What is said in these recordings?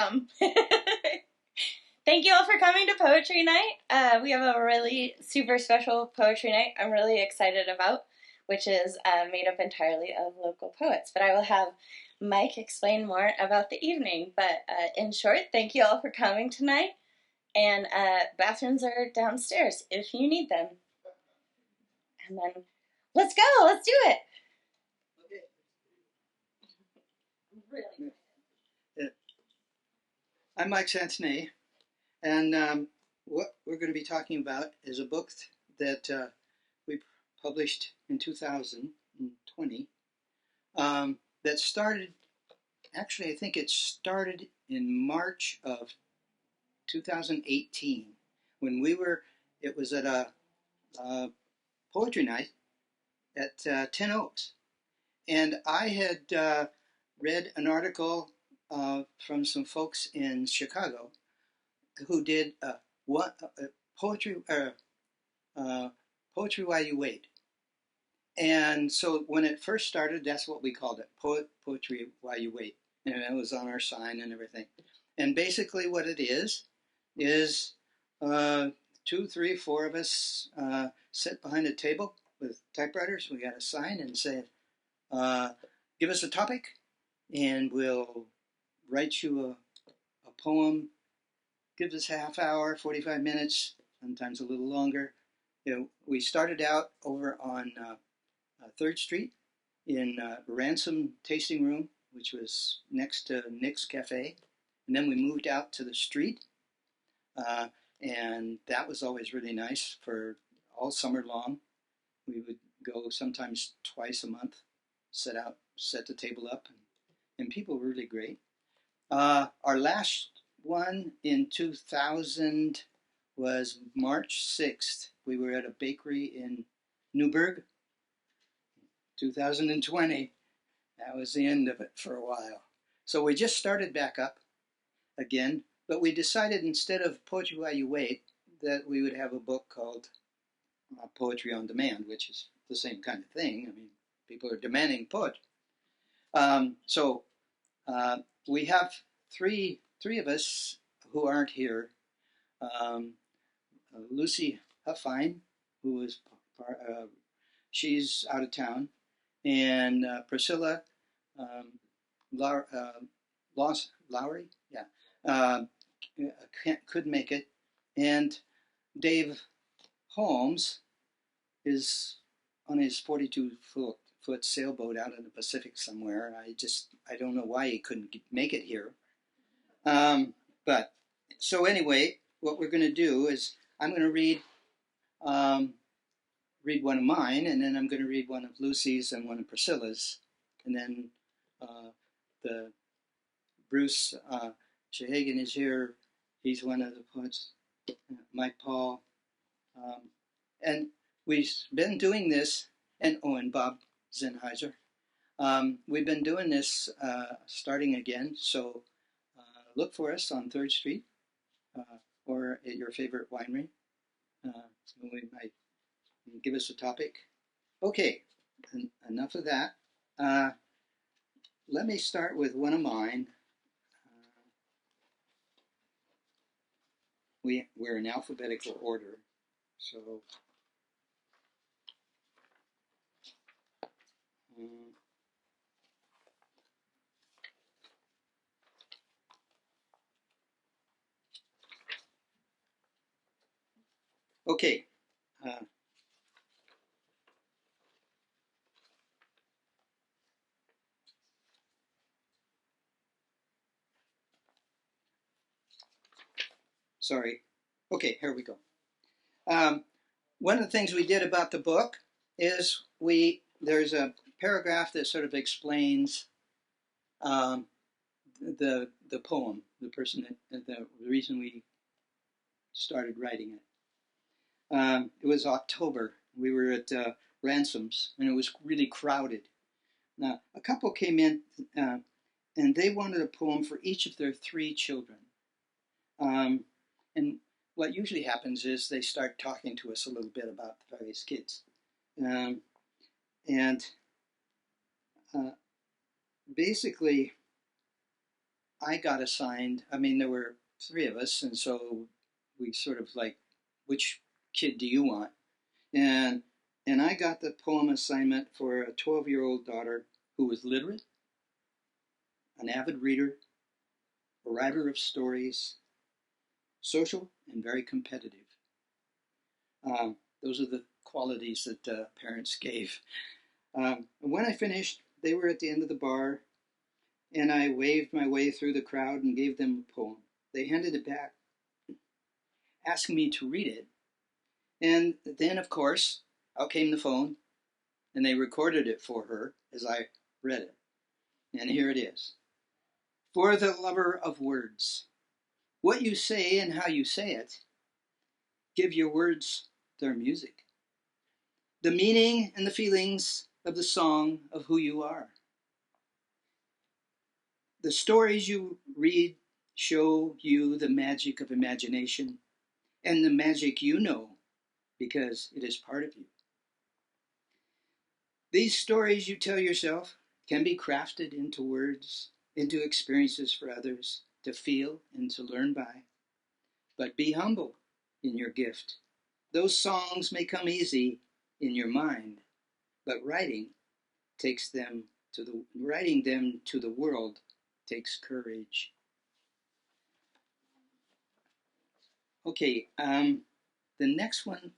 welcome. Thank you all for coming to Poetry Night. We have a really super special Poetry Night I'm really excited about, which is made up entirely of local poets. But I will have Mike explain more about the evening. But in short, thank you all for coming tonight. And bathrooms are downstairs if you need them. And then let's go. Let's do it. Okay. I'm Mike Santenay, and what we're going to be talking about is a book that we published in 2020 that started, actually I think it started in March of 2018 when it was at a poetry night at 10 Oaks. And I had read an article from some folks in Chicago who did poetry while you wait. And so when it first started, that's what we called it, poetry while you wait. And it was on our sign and everything. And basically what it is 2, 3, 4 of us sit behind a table with typewriters. We got a sign and say, give us a topic, and we'll write you a poem. Give us a half hour, 45 minutes, sometimes a little longer. We started out over on 3rd Street in Ransom Tasting Room, which was next to Nick's Cafe. And then we moved out to the street, and that was always really nice for all summer long. We would go sometimes twice a month, set the table up, and people were really great. Our last one in 2000 was March 6th. We were at a bakery in Newburgh. 2020, that was the end of it for a while. So we just started back up again, but we decided instead of Poetry While You Wait that we would have a book called Poetry on Demand, which is the same kind of thing. I mean, people are demanding poetry. So we have three of us who aren't here. Lucy Huffine, who is she's out of town, and Priscilla Lowry, couldn't make it, and Dave Holmes is on his 42-foot sailboat out in the Pacific somewhere. I don't know why he couldn't make it here. But so anyway, what we're going to do is I'm going to read one of mine, and then I'm going to read one of Lucy's and one of Priscilla's, and then the Bruce Shahagan is here. He's one of the poets. Mike Paul, and we've been doing this, and Bob Zenheiser. We've been doing this starting again, so look for us on 3rd Street or at your favorite winery. We might give us a topic. Okay, enough of that. Let me start with one of mine. We're in alphabetical order, so okay. Sorry. Okay, here we go. One of the things we did about the book is there's a paragraph that sort of explains the poem, the reason we started writing it. It was October. We were at Ransom's, and it was really crowded. Now, a couple came in, and they wanted a poem for each of their 3 children. And what usually happens is they start talking to us a little bit about the various kids. Basically, I got assigned, I mean, there were three of us, and so we sort of like, which kid do you want? And and I got the poem assignment for a 12-year-old daughter who was literate, an avid reader, a writer of stories, social, and very competitive. Those are the qualities that parents gave. When I finished, they were at the end of the bar, and I waved my way through the crowd and gave them a poem. They handed it back, asking me to read it. And then, of course, out came the phone, and they recorded it for her as I read it. And here it is. For the lover of words, what you say and how you say it, give your words their music. The meaning and the feelings of the song of who you are. The stories you read show you the magic of imagination and the magic you know because it is part of you. These stories you tell yourself can be crafted into words, into experiences for others to feel and to learn by. But be humble in your gift. Those songs may come easy in your mind, but writing them to the world takes courage. Okay, the next one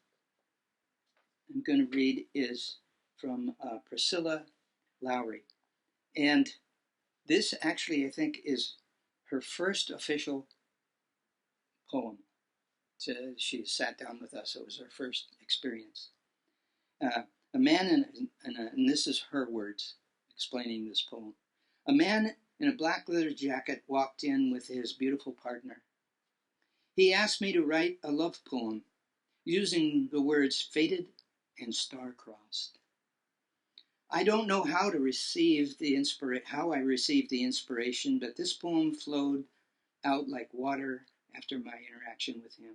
I'm going to read is from Priscilla Lowry. And this actually, I think, is her first official poem. She sat down with us. It was her first experience. A man and this is her words explaining this poem. A man in a black leather jacket walked in with his beautiful partner. He asked me to write a love poem using the words fated and star-crossed. I don't know how I received the inspiration, but this poem flowed out like water after my interaction with him.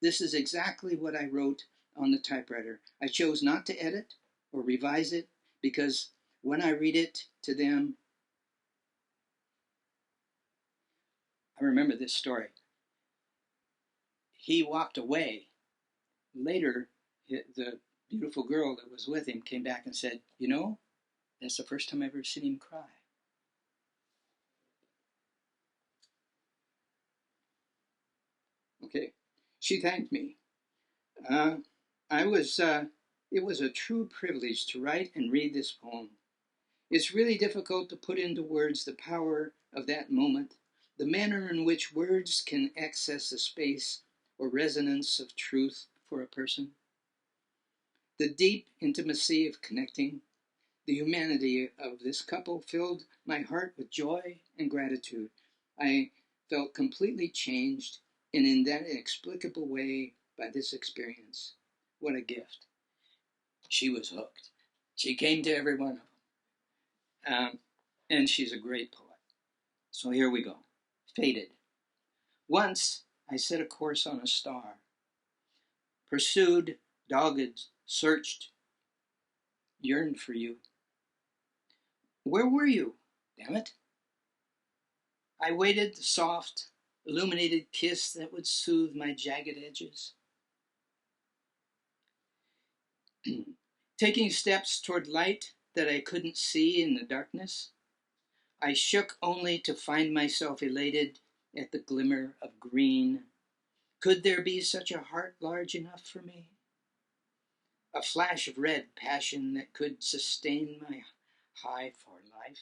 This is exactly what I wrote on the typewriter. I chose not to edit or revise it because when I read it to them, I remember this story. He walked away. Later, the beautiful girl that was with him came back and said, you know, that's the first time I've ever seen him cry. Okay, she thanked me. It was a true privilege to write and read this poem. It's really difficult to put into words the power of that moment, the manner in which words can access the space or resonance of truth for a person. The deep intimacy of connecting, the humanity of this couple filled my heart with joy and gratitude. I felt completely changed and in that inexplicable way by this experience. What a gift. She was hooked. She came to every one of them. And she's a great poet. So here we go. Fated. Once I set a course on a star. Pursued, dogged, searched, yearned for you. Where were you? Damn it. I waited the soft, illuminated kiss that would soothe my jagged edges. Taking steps toward light that I couldn't see in the darkness, I shook only to find myself elated at the glimmer of green. Could there be such a heart large enough for me? A flash of red passion that could sustain my high for life?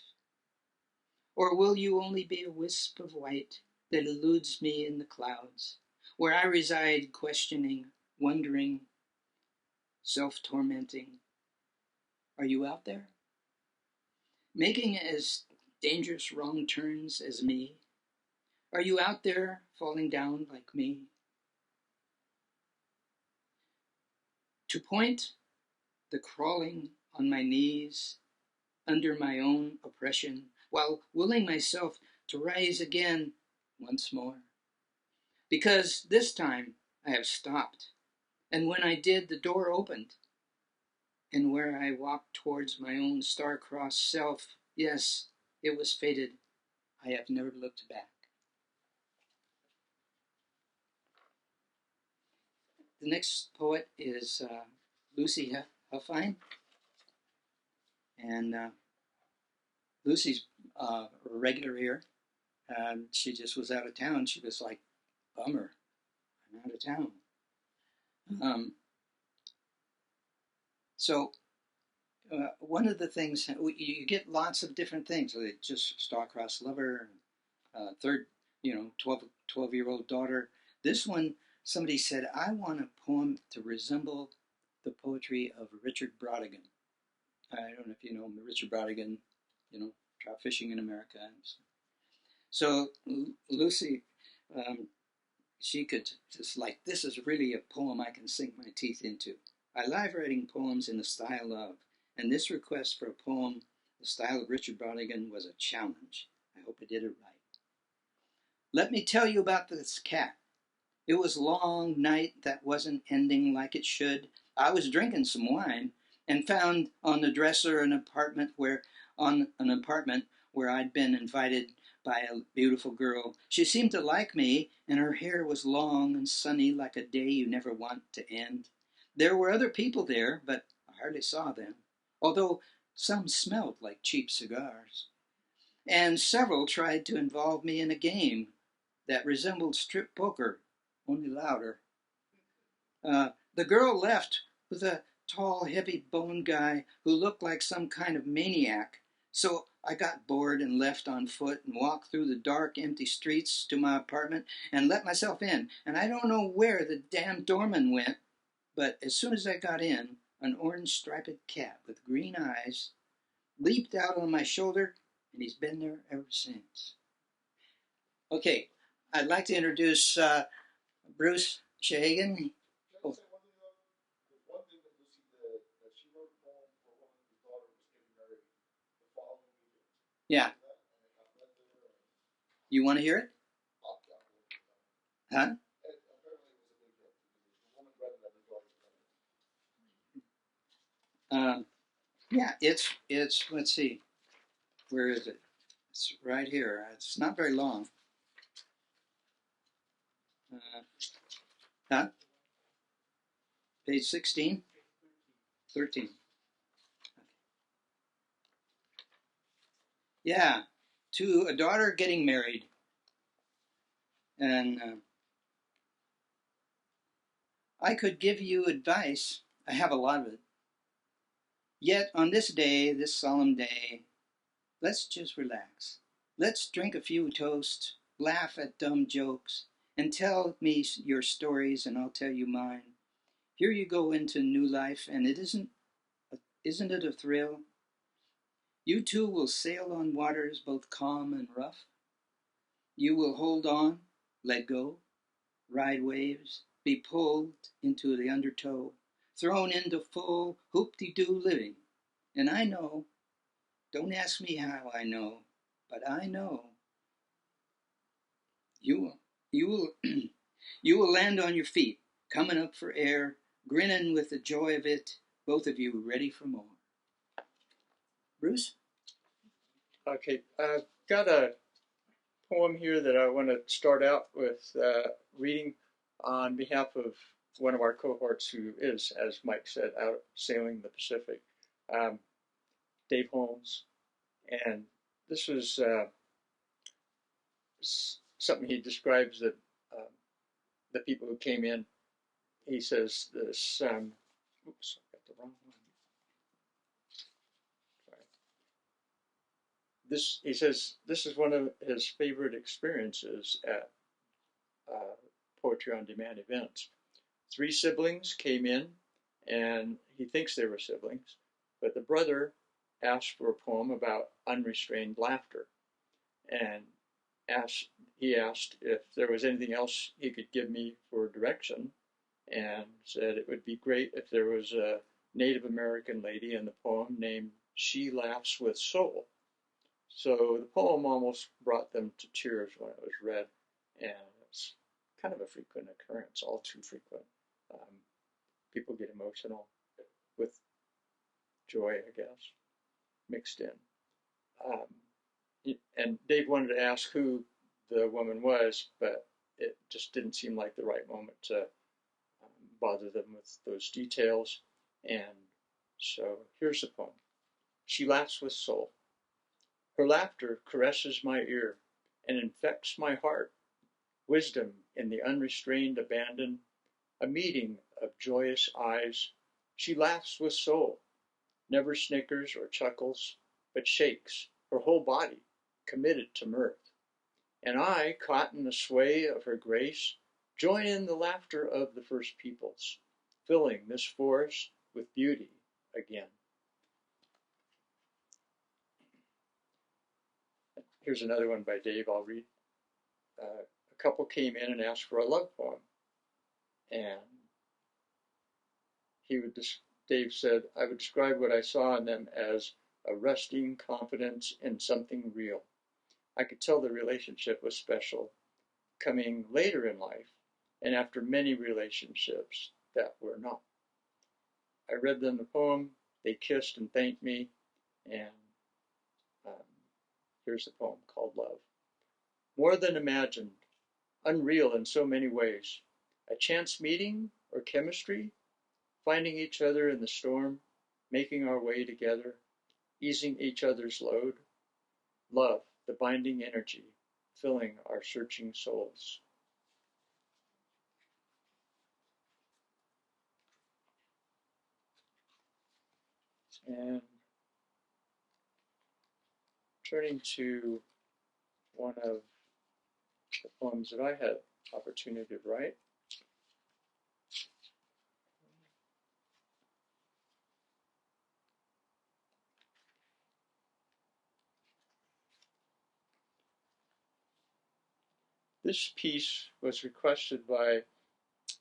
Or will you only be a wisp of white that eludes me in the clouds, where I reside questioning, wondering, self-tormenting? Are you out there? Making as dangerous wrong turns as me? Are you out there falling down like me? To point the crawling on my knees under my own oppression, while willing myself to rise again once more. Because this time I have stopped, and when I did, the door opened, and where I walked towards my own star-crossed self, yes, it was fated. I have never looked back. The next poet is Lucy Huffine. And Lucy's a regular here. She just was out of town. She was like, bummer, I'm out of town. So one of the things, you get lots of different things. So just star-crossed lover, third, 12-year-old daughter. This one, somebody said, I want a poem to resemble the poetry of Richard Brautigan. I don't know if you know Richard Brautigan, trout fishing in America. So Lucy, she could just like, this is really a poem I can sink my teeth into. I like writing poems in the style of, and this request for a poem, the style of Richard Brautigan, was a challenge. I hope I did it right. Let me tell you about this cat. It was a long night that wasn't ending like it should. I was drinking some wine and found on the dresser an apartment where I'd been invited by a beautiful girl. She seemed to like me, and her hair was long and sunny like a day you never want to end. There were other people there, but I hardly saw them, although some smelled like cheap cigars. And several tried to involve me in a game that resembled strip poker, only louder. The girl left with a tall, heavy-boned guy who looked like some kind of maniac. So I got bored and left on foot and walked through the dark, empty streets to my apartment and let myself in. And I don't know where the damn doorman went, but as soon as I got in, an orange-striped cat with green eyes leaped out on my shoulder, and he's been there ever since. Okay, I'd like to introduce Bruce Shahagan. Oh. Yeah. You want to hear it? Huh? Yeah, it's, let's see. Where is it? It's right here. It's not very long. Huh? Page 16? 13. Yeah, to a daughter getting married. And I could give you advice. I have a lot of it. Yet on this day, this solemn day, let's just relax. Let's drink a few toasts, laugh at dumb jokes, and tell me your stories and I'll tell you mine. Here you go into new life, and isn't it a thrill? You two will sail on waters both calm and rough. You will hold on, let go, ride waves, be pulled into the undertow, thrown into full hoop-de-doo living. And I know, don't ask me how I know, but I know you will you will land on your feet, coming up for air, grinning with the joy of it, both of you ready for more. Bruce? Okay, I've got a poem here that I want to start out with reading on behalf of one of our cohorts who is, as Mike said, out sailing the Pacific, Dave Holmes. And this was something he describes that the people who came in, he says this, oops, I got the wrong one. He says this is one of his favorite experiences at Poetry on Demand events. 3 siblings came in, and he thinks they were siblings, but the brother asked for a poem about unrestrained laughter, and he asked if there was anything else he could give me for direction, and said it would be great if there was a Native American lady in the poem named She Laughs with Soul. So the poem almost brought them to tears when it was read, and it's kind of a frequent occurrence, all too frequent. People get emotional with joy, I guess, mixed in. And Dave wanted to ask who the woman was, but it just didn't seem like the right moment to bother them with those details. And so here's the poem. She laughs with soul. Her laughter caresses my ear and infects my heart. Wisdom in the unrestrained abandon, a meeting of joyous eyes. She laughs with soul, never snickers or chuckles, but shakes her whole body, committed to mirth. And I, caught in the sway of her grace, join in the laughter of the first peoples, filling this forest with beauty again. Here's another one by Dave I'll read. A couple came in and asked for a love poem. And Dave said, I would describe what I saw in them as a resting confidence in something real. I could tell the relationship was special, coming later in life and after many relationships that were not. I read them the poem, they kissed and thanked me, and here's the poem called Love. More than imagined, unreal in so many ways, a chance meeting or chemistry, finding each other in the storm, making our way together, easing each other's load. Love, the binding energy, filling our searching souls. And turning to one of the poems that I had opportunity to write. This piece was requested by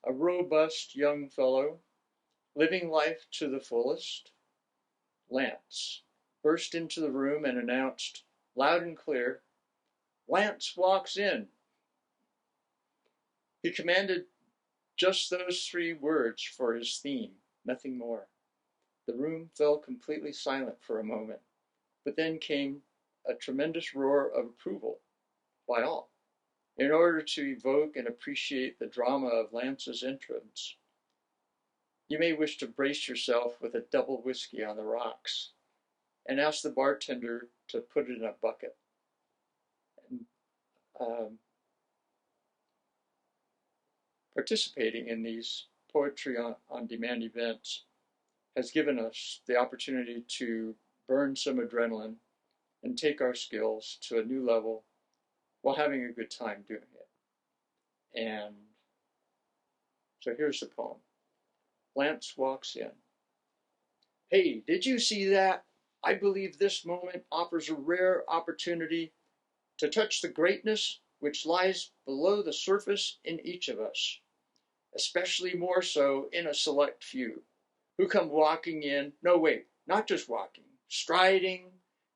a robust young fellow, living life to the fullest. Lance burst into the room and announced, loud and clear, Lance walks in. He commanded just those 3 words for his theme, nothing more. The room fell completely silent for a moment, but then came a tremendous roar of approval by all. In order to evoke and appreciate the drama of Lance's entrance, you may wish to brace yourself with a double whiskey on the rocks and ask the bartender to put it in a bucket. And, participating in these Poetry on Demand events has given us the opportunity to burn some adrenaline and take our skills to a new level while having a good time doing it. And so here's the poem. Lance walks in. Hey, did you see that? I believe this moment offers a rare opportunity to touch the greatness which lies below the surface in each of us, especially more so in a select few, who come walking in, no wait, not just walking, striding,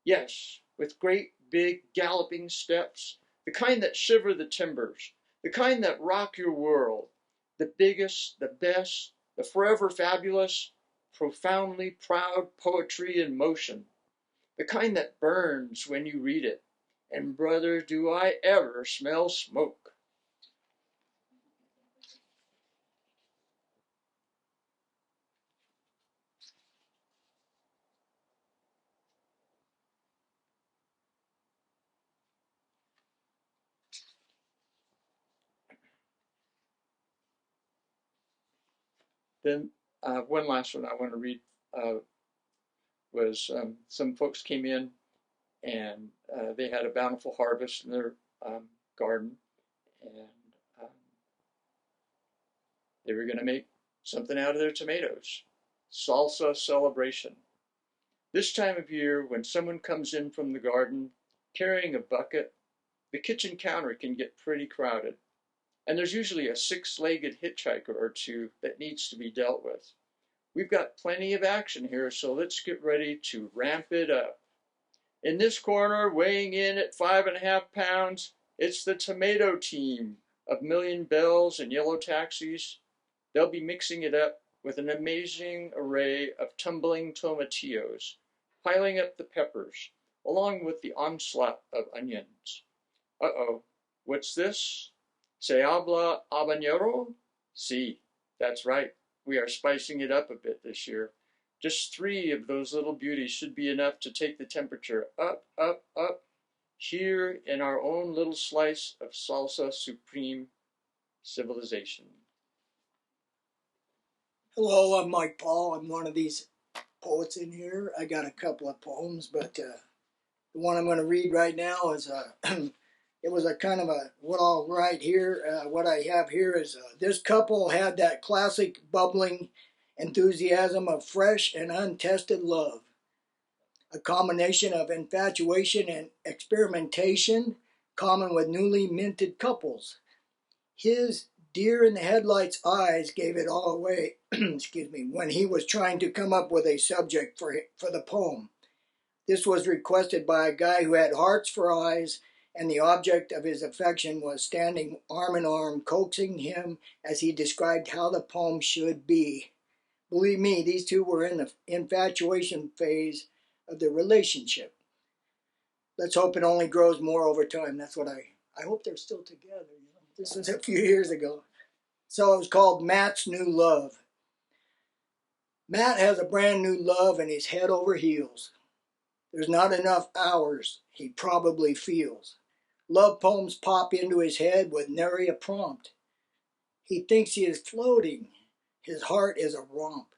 yes, with great big galloping steps, the kind that shiver the timbers, the kind that rock your world, the biggest, the best, the forever fabulous, profoundly proud poetry in motion, the kind that burns when you read it, and brother, do I ever smell smoke. Then one last one I want to read was some folks came in and they had a bountiful harvest in their garden, and they were going to make something out of their tomatoes. Salsa celebration. This time of year, when someone comes in from the garden carrying a bucket, the kitchen counter can get pretty crowded, and there's usually a 6-legged hitchhiker or 2 that needs to be dealt with. We've got plenty of action here, so let's get ready to ramp it up. In this corner, weighing in at 5.5 pounds, it's the tomato team of Million Bells and Yellow Taxis. They'll be mixing it up with an amazing array of tumbling tomatillos, piling up the peppers, along with the onslaught of onions. Uh-oh, what's this? Se habla habanero? Si, that's right. We are spicing it up a bit this year. Just 3 of those little beauties should be enough to take the temperature up, up, up, here in our own little slice of salsa supreme civilization. Hello, I'm Mike Paul. I'm one of these poets in here. I got a couple of poems, but the one I'm going to read right now is it was a kind of a what I'll write here. What I have here is this couple had that classic bubbling enthusiasm of fresh and untested love, a combination of infatuation and experimentation common with newly minted couples. His deer in the headlights eyes gave it all away excuse me, when he was trying to come up with a subject for the poem. This was requested by a guy who had hearts for eyes, and the object of his affection was standing arm in arm, coaxing him as he described how the poem should be. Believe me, these two were in the infatuation phase of the relationship. Let's hope it only grows more over time. That's what I hope they're still together. This was a few years ago. So it was called Matt's New Love. Matt has a brand new love and he's head over heels. There's not enough hours, he probably feels. Love poems pop into his head with nary a prompt. He thinks he is floating. His heart is a romp.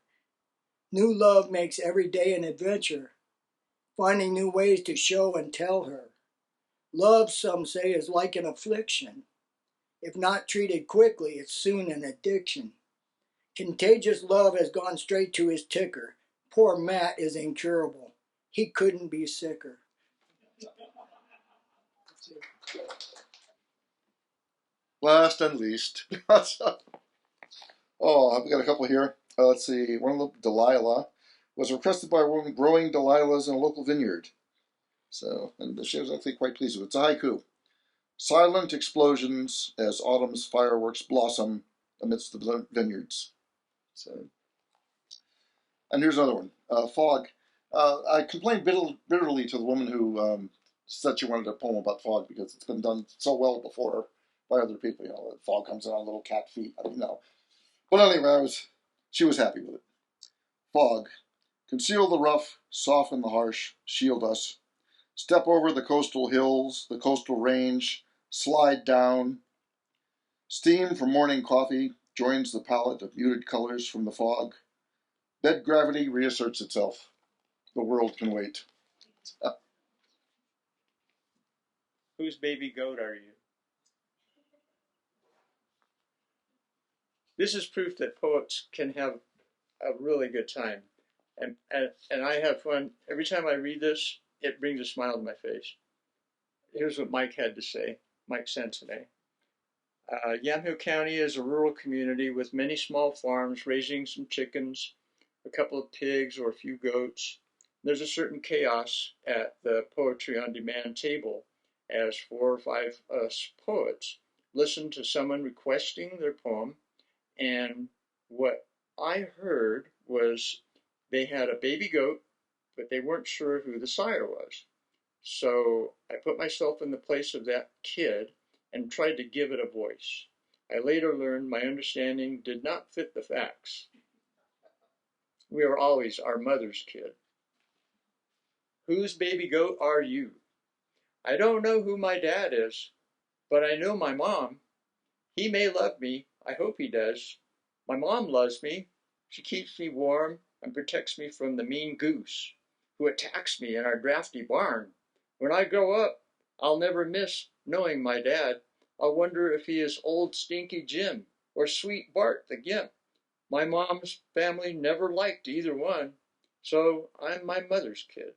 New love makes every day an adventure, finding new ways to show and tell her. Love, some say, is like an affliction. If not treated quickly, it's soon an addiction. Contagious love has gone straight to his ticker. Poor Matt is incurable. He couldn't be sicker. Last and least. Oh, I've got a couple here. Let's see. One of them, Delilah, was requested by a woman growing Delilahs in a local vineyard. So, and she was actually quite pleased with it. It's a haiku. Silent explosions as autumn's fireworks blossom amidst the vineyards. So, and here's another one. Fog. I complained bitterly to the woman who said she wanted a poem about fog because it's been done so well before by other people. You know, the fog comes in on little cat feet. I mean, no. But anyway, she was happy with it. Fog. Conceal the rough, soften the harsh, shield us. Step over the coastal hills, the coastal range, slide down. Steam from morning coffee joins the palette of muted colors from the fog. Bed gravity reasserts itself. The world can wait. Whose baby goat are you? This is proof that poets can have a really good time. And I have fun. Every time I read this, it brings a smile to my face. Here's what Mike had to say, Mike Sensenay. Yamhill County is a rural community with many small farms raising some chickens, a couple of pigs or a few goats. There's a certain chaos at the Poetry on Demand table as 4 or 5 us poets listen to someone requesting their poem, and what I heard was they had a baby goat, but they weren't sure who the sire was. So I put myself in the place of that kid and tried to give it a voice. I later learned my understanding did not fit the facts. We are always our mother's kid. Whose baby goat are you? I don't know who my dad is, but I know my mom. He may love me. I hope he does. My mom loves me. She keeps me warm and protects me from the mean goose who attacks me in our drafty barn. When I grow up, I'll never miss knowing my dad. I'll wonder if he is old stinky Jim or sweet Bart the Gimp. My mom's family never liked either one, so I'm my mother's kid.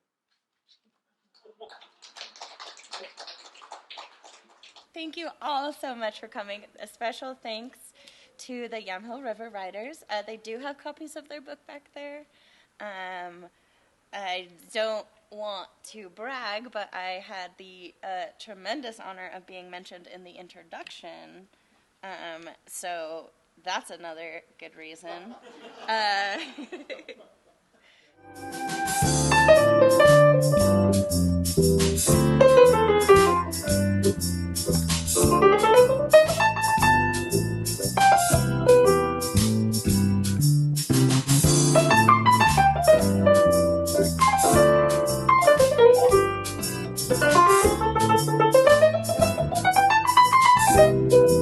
Thank you all so much for coming. A special thanks to the Yamhill River Writers. They do have copies of their book back there. I don't want to brag, but I had the tremendous honor of being mentioned in the introduction. So that's another good reason. Thank you.